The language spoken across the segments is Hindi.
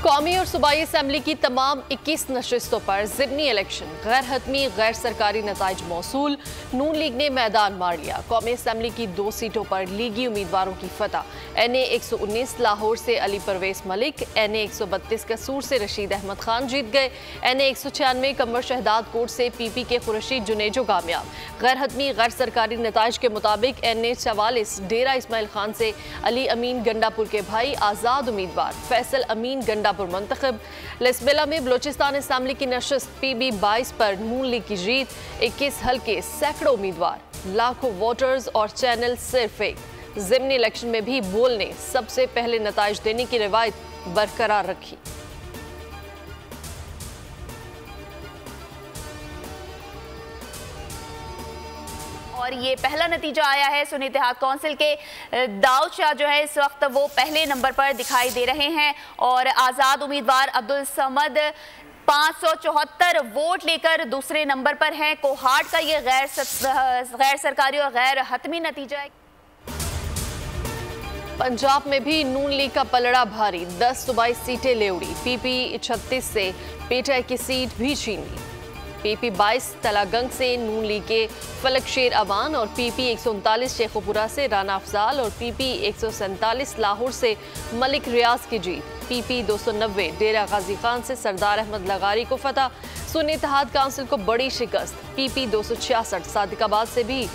कौमी और सूबाई असम्बली की तमाम 21 नशिस्तों पर ज़िमनी इलेक्शन, गैर हतमी गैर सरकारी नताइज मौसूल। नून लीग ने मैदान मार लिया। कौमी असम्बली की 2 सीटों पर लीगी उम्मीदवारों की फतह। NA 119 लाहौर से अली परवेज मलिक, NA 132 कसूर से रशीद अहमद खान जीत गए। NA 196 कमर शहदाद कोट से PP के खुर्शीद जुनेजो कामयाब। गैर हतमी गैर सरकारी नताइज के मुताबिक NA 44 डेरा इस्माइल खान से अली अमीन गंडापुर के भाई आज़ाद उम्मीदवार, फैसल अमीन गंडापुर मुंतखब। लिस्बेला में बलोचिस्तान असम्बली की नशिस्त PB 22 पर नून लीग की जीत। 21 हल्के, सैकड़ों उम्मीदवार, लाखों वोटर्स और चैनल सिर्फ एक। ज़िमनी इलेक्शन में भी बोल ने सबसे पहले नताइज देने की रिवायत बरकरार रखी। और ये पहला नतीजा आया है सुन्नी इत्तेहाद कौंसिल के। दाऊद शाह जो है इस वक्त वो पहले नंबर पर दिखाई दे रहे हैं और आज़ाद उम्मीदवार अब्दुल समद 574 वोट लेकर दूसरे नंबर पर हैं। कोहाट का ये गैर सरकारी और गैर हतमी नतीजा है। पंजाब में भी नून लीग का पलड़ा भारी, 10 सूबाई सीटें ले उड़ी। PP 36 से पेटा की सीट भी छीन ली। PP 22 तलागंग से नून लीग के फलक शेर अवान और PP 139 शेखुपुरा से राना अफजाल और PP 147 लाहौर से मलिक रियाज की जीत। PP 290 डेरा गाजी खान से सरदार अहमद लगारी को फतह। सुन्नी इत्तेहाद काउंसिल को बड़ी शिकस्त। PP 266 सादिकाबाद से भी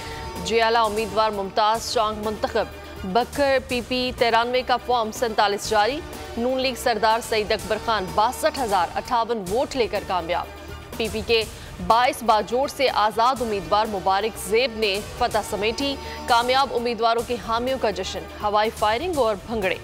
जियाला उम्मीदवार मुमताज चांग मुंतखब। बकर PP 93 का फॉर्म 47 जारी। नून लीग सरदार सईद अकबर खान 62,058 वोट लेकर कामयाब। PP के 22 बाजोड़ से आज़ाद उम्मीदवार मुबारक ज़ेब ने फतह समेटी। कामयाब उम्मीदवारों की हामियों का जश्न, हवाई फायरिंग और भंगड़े।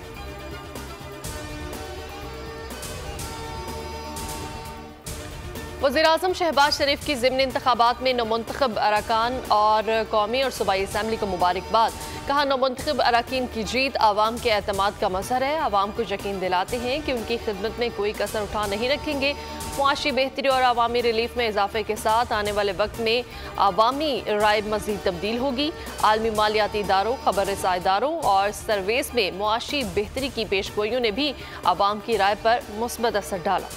वज़ीर-ए-आज़म शहबाज शरीफ की ज़िमनी इंतखाबात में नौमुंतखब अरकान और कौमी और सूबाई असम्बली को मुबारकबाद। कहा, नौमुंतखब अरकान की जीत आवाम के एतमाद का मज़हर है। आवाम को यकीन दिलाते हैं कि उनकी खिदमत में कोई कसर उठा नहीं रखेंगे। मुआशी बेहतरी और आवामी रिलीफ में इजाफे के साथ आने वाले वक्त में आवामी राय मज़ीद तब्दील होगी। आलमी मालियाती इदारों, खबर रसा इदारों और सर्वेस में मुआशी बेहतरी की पेशगोइयों ने भी आवाम की राय पर मुस्बत असर डाला।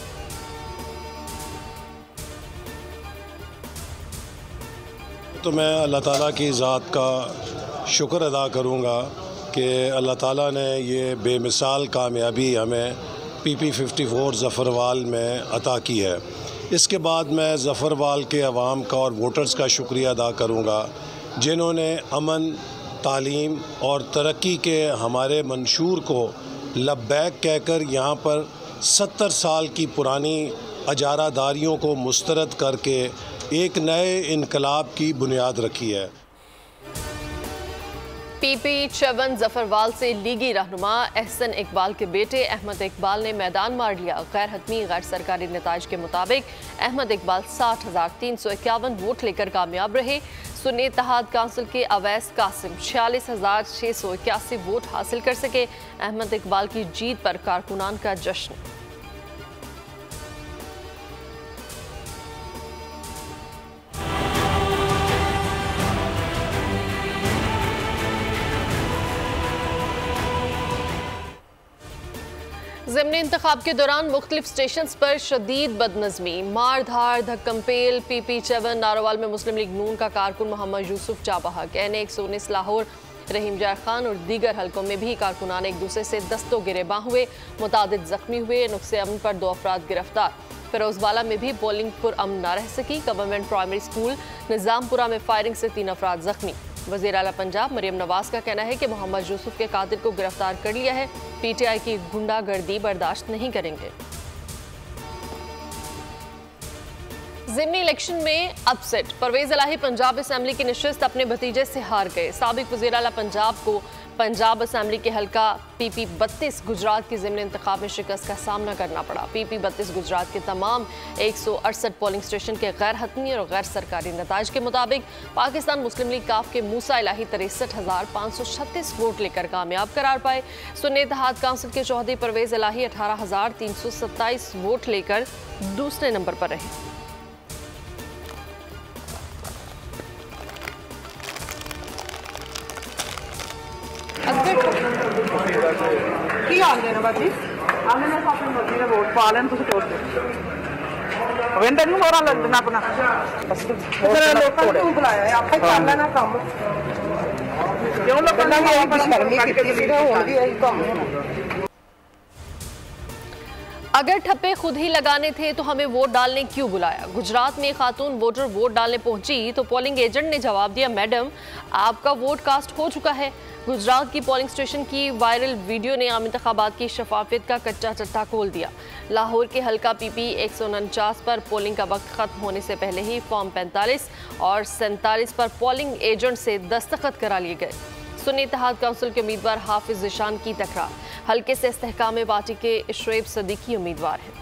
तो मैं अल्लाह ताला की ज़ात का शुक्र अदा करूँगा कि अल्लाह ताला ने ये बेमिसाल कामयाबी हमें PP 54 ज़फ़रवाल में अता की है। इसके बाद मैं ज़फ़रवाल के अवाम का और वोटर्स का शुक्रिया अदा करूँगा जिन्होंने अमन, तालीम और तरक्की के हमारे मंशूर को लब्बैक कहकर यहाँ पर 70 साल की पुरानी अजारादारियों को मुस्तरद करके एक नए इनकलाब की बुनियाद रखी है। PP 54 ज़फ़रवाल से लीगी रहनुमा एहसन इकबाल के बेटे अहमद इकबाल ने मैदान मार लिया। गैर हतमी गैर सरकारी नताइज के मुताबिक अहमद इकबाल 60,351 वोट लेकर कामयाब रहे। सुन्नी इत्तेहाद काउंसिल के अवैस कासिम 46,681 वोट हासिल कर सके। अहमद इकबाल की जीत पर कारकुनान का जश्न। ज़िमनी इंतखाब के दौरान मुख्तलिफ स्टेशन पर शदीद बदनज़मी, मार धार, धक्कमपेल। PP 7 नारोवाल में मुस्लिम लीग नून का कारकुन मोहम्मद यूसुफ जाबहक। NA 119 लाहौर रहीम जार खान और दीगर हलकों में भी कारकुनान एक दूसरे से दस्तों गिरेबां हुए। मुतादिद जख्मी हुए। नुक्से अमन पर 2 अफराद गिरफ्तार। फिरोजबाला में भी पोलिंग पुरअमन न रह सकी। गवर्नमेंट प्राइमरी स्कूल निज़ामपुरा में फायरिंग से 3 अफराद जख्मी। वज़ीर आला पंजाब मरियम नवाज का कहना है कि मोहम्मद यूसुफ के कातिल को गिरफ्तार कर लिया है। PTI की गुंडागर्दी बर्दाश्त नहीं करेंगे। ज़िमनी इलेक्शन में अपसेट, परवेज इलाही पंजाब असम्बली की नशिस्त अपने भतीजे से हार गए। साबिक वज़ीर आला पंजाब को पंजाब असम्बली के हल्का PP 32 गुजरात की ज़िमनी इंतखाब में शिकस्त का सामना करना पड़ा। PP 32 गुजरात के तमाम 168 पोलिंग स्टेशन के गैर हतमी और गैर सरकारी नताइज के मुताबिक पाकिस्तान मुस्लिम लीग काफ के मूसा इलाही 63,536 वोट लेकर कामयाब करार पाए। सुन्नी इत्तेहाद काउंसिल के चौधरी परवेज इलाही 18,327 वोट लेकर दूसरे नंबर पर रहे। की हाल है ना बाजी? आने में अपनी मर्जी ने वोट पा लेन तुम वोट विंदर ਨੂੰ ਹੋਰਾਂ ਲੱਗ ਦੇਣਾ ਆਪਣਾ ਬਸ ਲੋਕਾਂ ਨੂੰ ਬੁਲਾਇਆ ਆਪਾਂ ਹੀ ਕਰ ਲੈਣਾ ਕੰਮ ਕਿਉਂ ਲੋਕਾਂ ਨੇ ਸ਼ਰਮੀ ਕੀਤੀ ਸੀ ਹੁਣ ਵੀ ਇਹੀ ਕੰਮ ਹੋਣਾ। अगर ठप्पे खुद ही लगाने थे तो हमें वोट डालने क्यों बुलाया। गुजरात में खातून वोटर वोट डालने पहुंची तो पोलिंग एजेंट ने जवाब दिया, मैडम आपका वोट कास्ट हो चुका है। गुजरात की पोलिंग स्टेशन की वायरल वीडियो ने आम इंतखाबात की शफाफियत का कच्चा चट्टा खोल दिया। लाहौर के हल्का PP 149 पर पोलिंग का वक्त खत्म होने से पहले ही फॉर्म 45 और 47 पर पोलिंग एजेंट से दस्तखत करा लिए गए। सुन्नी इत्तेहाद काउंसिल के उम्मीदवार हाफिज ईशान की टकरार, हल्के से इस्तेहकाम पार्टी के शुएब सदीकी उम्मीदवार हैं।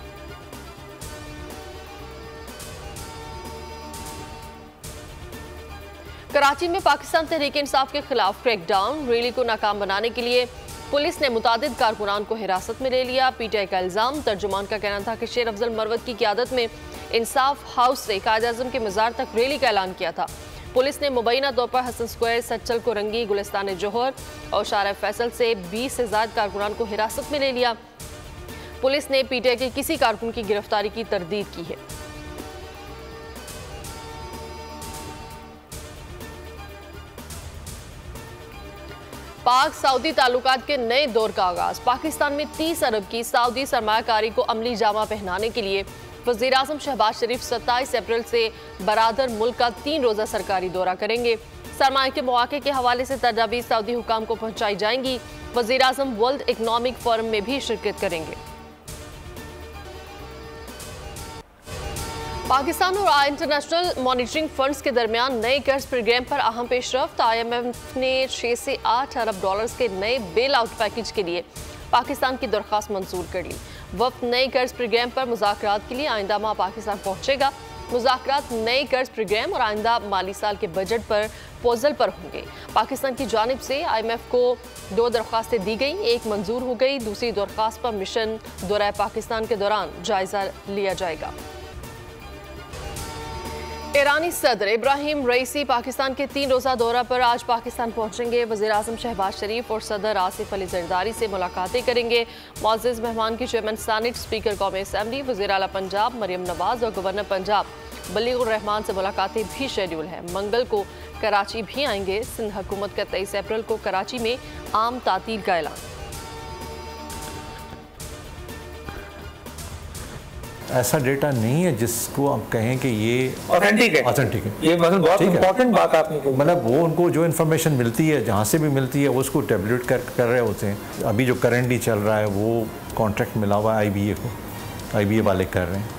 कराची में पाकिस्तान तहरीक इंसाफ के खिलाफ क्रैकडाउन, रैली को नाकाम बनाने के लिए पुलिस ने मुतादिद कारकुनान को हिरासत में ले लिया। PTI का इल्जाम, तर्जुमान का कहना था कि शेर अफजल मरवत की क़यादत में इंसाफ हाउस से कायद-ए-आज़म के मज़ार तक रैली का ऐलान किया था। पुलिस ने मुबैना तौर पर हसन स्क्वायर, सच्चल कोरंगी, गुलिस्तान जोहर और शारा फैसल से 20 से ज़ायद कारकुनान को हिरासत में ले लिया। पुलिस ने PTI के किसी कारकुन की गिरफ्तारी की तरदीद की है। पाक सऊदी ताल्लुकात के नए दौर का आगाज, पाकिस्तान में 30 अरब की सऊदी सरमायाकारी को अमली जामा पहनाने के लिए वज़ीर आज़म शहबाज शरीफ 27 अप्रैल से बरादर मुल्क का 3 रोज़ा सरकारी दौरा करेंगे। सरमाए के मौके के हवाले से तजावीज़ सऊदी हुकाम को पहुंचाई जाएंगी। वज़ीर आज़म वर्ल्ड इकनॉमिक फोरम में भी शिरकत करेंगे। पाकिस्तान और इंटरनेशनल मॉनिटरिंग फंड्स के दरमियान नए कर्ज प्रोग्राम पर अहम पेशरफ्त। IMF ने 6 से 8 अरब डॉलर्स के नए बेल आउट पैकेज के लिए पाकिस्तान की दरख्वास्त मंजूर कर ली। वक्त नए कर्ज प्रोग्राम पर मुज़ाकरात के लिए आइंदा माह पाकिस्तान पहुंचेगा। मुज़ाकरात नए कर्ज प्रोग्राम और आइंदा माली साल के बजट पर पोजल पर होंगे। पाकिस्तान की जानिब से IMF को 2 दरख्वास्तें दी गई, एक मंजूर हो गई, दूसरी दरख्वास्त पर मिशन दौरा पाकिस्तान के दौरान जायजा लिया जाएगा। ईरानी सदर इब्राहिम रईसी पाकिस्तान के 3 रोज़ा दौरा पर आज पाकिस्तान पहुंचेंगे। वज़ीर आज़म शहबाज शरीफ और सदर आसिफ अली जरदारी से मुलाकातें करेंगे। मुअज़्ज़ज़ मेहमान की चेयरमैन सेनेट, स्पीकर कौमी असम्बली, वज़ीर आला पंजाब मरियम नवाज और गवर्नर पंजाब बलीगुर रहमान से मुलाकातें भी शेड्यूल है। मंगल को कराची भी आएंगे। सिंध हुकूमत का 23 अप्रैल को कराची में आम तातील का ऐलान। ऐसा डेटा नहीं है जिसको आप कहें कि ये ऑथेंटिक है। ये मतलब बहुत इंपॉर्टेंट बात आपने कही। मतलब वो उनको जो इन्फॉर्मेशन मिलती है जहाँ से भी मिलती है वो उसको टेबलेट कर रहे होते हैं। अभी जो करंटली चल रहा है वो कॉन्ट्रैक्ट मिला हुआ है IBA को, IBA वाले कर रहे हैं।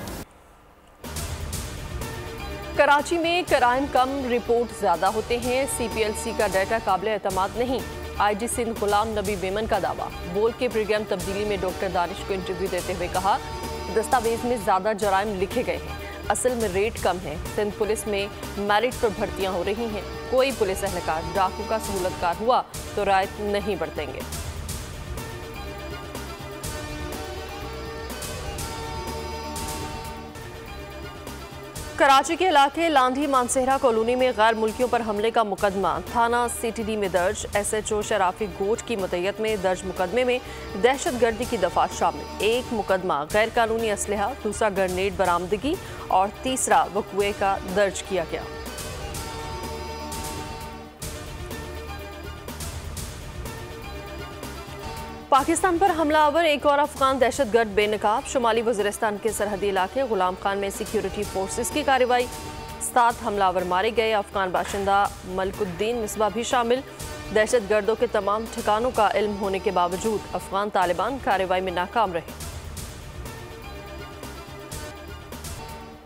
कराची में क्राइम कम, रिपोर्ट ज़्यादा होते हैं। CPLC का डाटा काबिल एतमाद नहीं। IG सिंध गुलाम नबी मेमन का दावा। बोल के प्रोग्राम तब्दीली में डॉक्टर दानिश को इंटरव्यू देते हुए कहा, दस्तावेज में ज़्यादा जराइम लिखे गए हैं, असल में रेट कम है। सिंध पुलिस में मेरिट पर भर्तियां हो रही हैं। कोई पुलिस एहलकार डाकू का सहूलतकार हुआ तो रायत नहीं बरतेंगे। कराची के इलाके लांधी मानसेहरा कॉलोनी में गैर मुल्कियों पर हमले का मुकदमा थाना CTD में दर्ज। SHO शराफी गोट की मुतय्यत में दर्ज मुकदमे में दहशतगर्दी की दफात शामिल। एक मुकदमा गैर कानूनी असलहा, दूसरा ग्रेनेड बरामदगी और तीसरा वक़ुए का दर्ज किया गया। पाकिस्तान पर हमलावर एक और अफगान दहशतगर्द बेनकाब। शुमाली वज़ीरिस्तान के सरहदी इलाके गुलाम खान में सिक्योरिटी फोर्सेस की कार्रवाई, 7 हमलावर मारे गए। अफगान बाशिंदा मलकुद्दीन मिसबा भी शामिल। दहशतगर्दों के तमाम ठिकानों का इल्म होने के बावजूद अफगान तालिबान कार्रवाई में नाकाम रहे।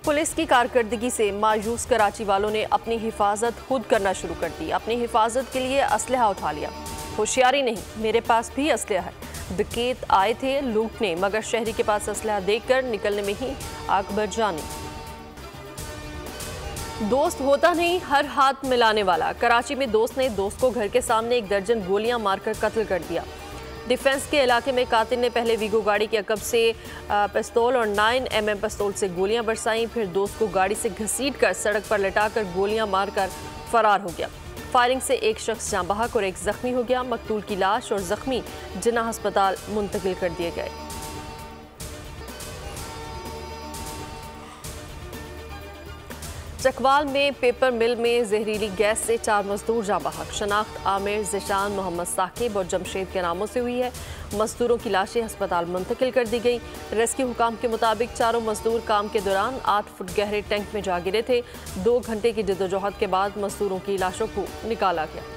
पुलिस की कारकर्दगी से मायूस कराची वालों ने अपनी हिफाजत खुद करना शुरू कर दी। अपनी हिफाजत के लिए असलहा उठा लिया। होशियारी नहीं, मेरे पास भी असलहा है। डकैत आए थे लूटने, मगर शहरी के पास असलहा देखकर निकलने में ही आग भर जानी। दोस्त होता नहीं हर हाथ मिलाने वाला। कराची में दोस्त ने दोस्त को घर के सामने 1 दर्जन गोलियां मारकर कत्ल कर दिया। डिफेंस के इलाके में कातिल ने पहले वीगो गाड़ी के अकब से पिस्तौल और 9mm पिस्तौल से गोलियां बरसाईं, फिर दोस्त को गाड़ी से घसीट कर सड़क पर लटाकर गोलियां मारकर फरार हो गया। फायरिंग से एक शख्स जाँ बहक और एक जख्मी हो गया। मकतूल की लाश और जख्मी जिन्ना अस्पताल मुंतकिल कर दिए गए। चकवाल में पेपर मिल में जहरीली गैस से 4 मजदूर जाँ बहक। शनाख्त आमिर, जिशान, मोहम्मद साकिब और जमशेद के नामों से हुई है। मजदूरों की लाशें अस्पताल मुंतकिल कर दी गई। रेस्क्यू हुकाम के मुताबिक चारों मजदूर काम के दौरान 8 फुट गहरे टैंक में जा गिरे थे। 2 घंटे की जद्दोजहद के बाद मजदूरों की लाशों को निकाला गया।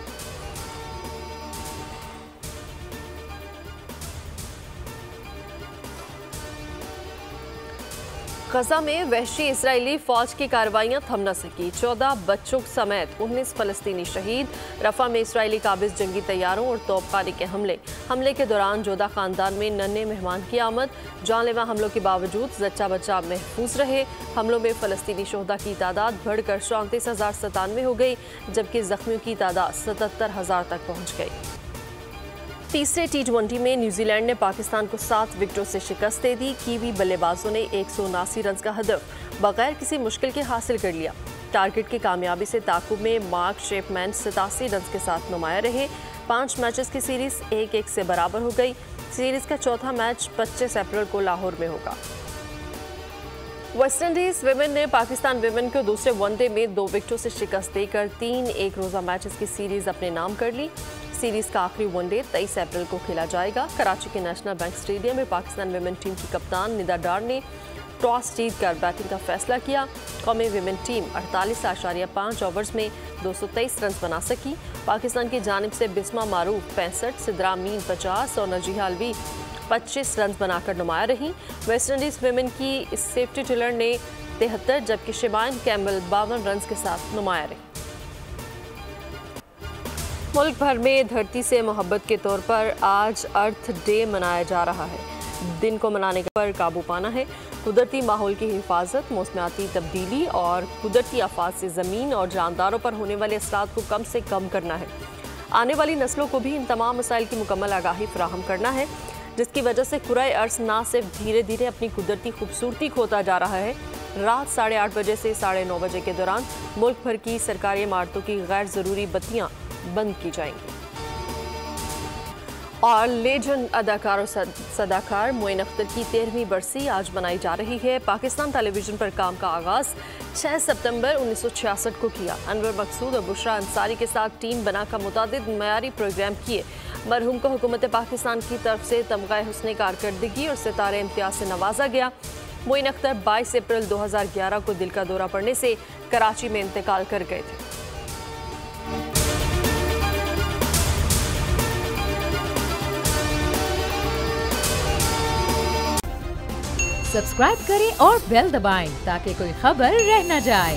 गजा में वहशी इजरायली फौज की कार्रवाइयां थम न सकी। 14 बच्चों समेत 19 फलस्तीनी शहीद। रफा में इजरायली काबिज जंगी तैयारों और तोपखाने के हमले के दौरान जोधा खानदान में नन्हे मेहमान की आमद। जानलेवा हमलों के बावजूद जच्चा बच्चा महफूज रहे। हमलों में फलस्तीनी शोहदा की तादाद बढ़कर 34,097 हो गई, जबकि जख्मियों की तादाद 77,000 तक पहुँच गई। तीसरे T20 में न्यूजीलैंड ने पाकिस्तान को 7 विकेटों से शिकस्त दे दी। कीवी बल्लेबाजों ने 179 रन का हदफ बगैर किसी मुश्किल के हासिल कर लिया। टारगेट की कामयाबी से ताकुब में मार्क शेपमैन 87 रन के साथ नुमाया रहे। 5 मैचेस की सीरीज 1-1 से बराबर हो गई। सीरीज का चौथा मैच 25 अप्रैल को लाहौर में होगा। वेस्टइंडीज विमेन ने पाकिस्तान विमेन को दूसरे वनडे में 2 विकेटों से शिकस्त देकर 3 एक रोज़ा मैचेस की सीरीज अपने नाम कर ली। सीरीज का आखिरी वनडे 23 अप्रैल को खेला जाएगा। कराची के नेशनल बैंक स्टेडियम में पाकिस्तान विमेन टीम की कप्तान निदा डार ने टॉस जीतकर बैटिंग का फैसला किया। कौमी विमेन टीम 48.5 ओवर्स में 223 रन बना सकी। पाकिस्तान की जानिब से बिस्मा मारूफ 65, सिद्रा अमीन 50 और नजीहा अलवी 25 रन बनाकर नुमाया रही। वेस्टइंडीज विमेन की सेफ्टी टिलर ने 73 जबकि शिबाइन कैम्बल 52 रन के साथ नुमाया रही। मुल्क भर में धरती से मोहब्बत के तौर पर आज अर्थ डे मनाया जा रहा है। दिन को मनाने पर काबू पाना है, कुदरती माहौल की हिफाजत, मौसमियाती तब्दीली और कुदरती आफात से ज़मीन और जानदारों पर होने वाले असरात को कम से कम करना है। आने वाली नस्लों को भी इन तमाम मसाइल की मुकम्मल आगाही फराहम करना है, जिसकी वजह से कुराए अर्ज़ ना सिर्फ धीरे धीरे अपनी कुदरती खूबसूरती खोता जा रहा है। रात 8:30 बजे से 9:30 बजे के दौरान मुल्क भर की सरकारी इमारतों की गैर ज़रूरी बत्तियाँ बंद की जाएंगी। और लेजेंड अदाकार और सदाकार मोइन अख्तर की 13वीं बरसी आज मनाई जा रही है। पाकिस्तान टेलीविज़न पर काम का आगाज़ 6 सितंबर 1966 को किया। अनवर मकसूद और बुशरा अंसारी के साथ टीम बनाकर मुतादिद मयारी प्रोग्राम किए। मरहूम को हुकूमत पाकिस्तान की तरफ से तमगा हुस्न कारकर्दगी और सितारे इम्तियाज से नवाजा गया। मोइन अख्तर 22 अप्रैल 2011 को दिल का दौरा पड़ने से कराची में इंतकाल कर गए थे। सब्सक्राइब करें और बेल दबाएं ताकि कोई खबर रह न जाए।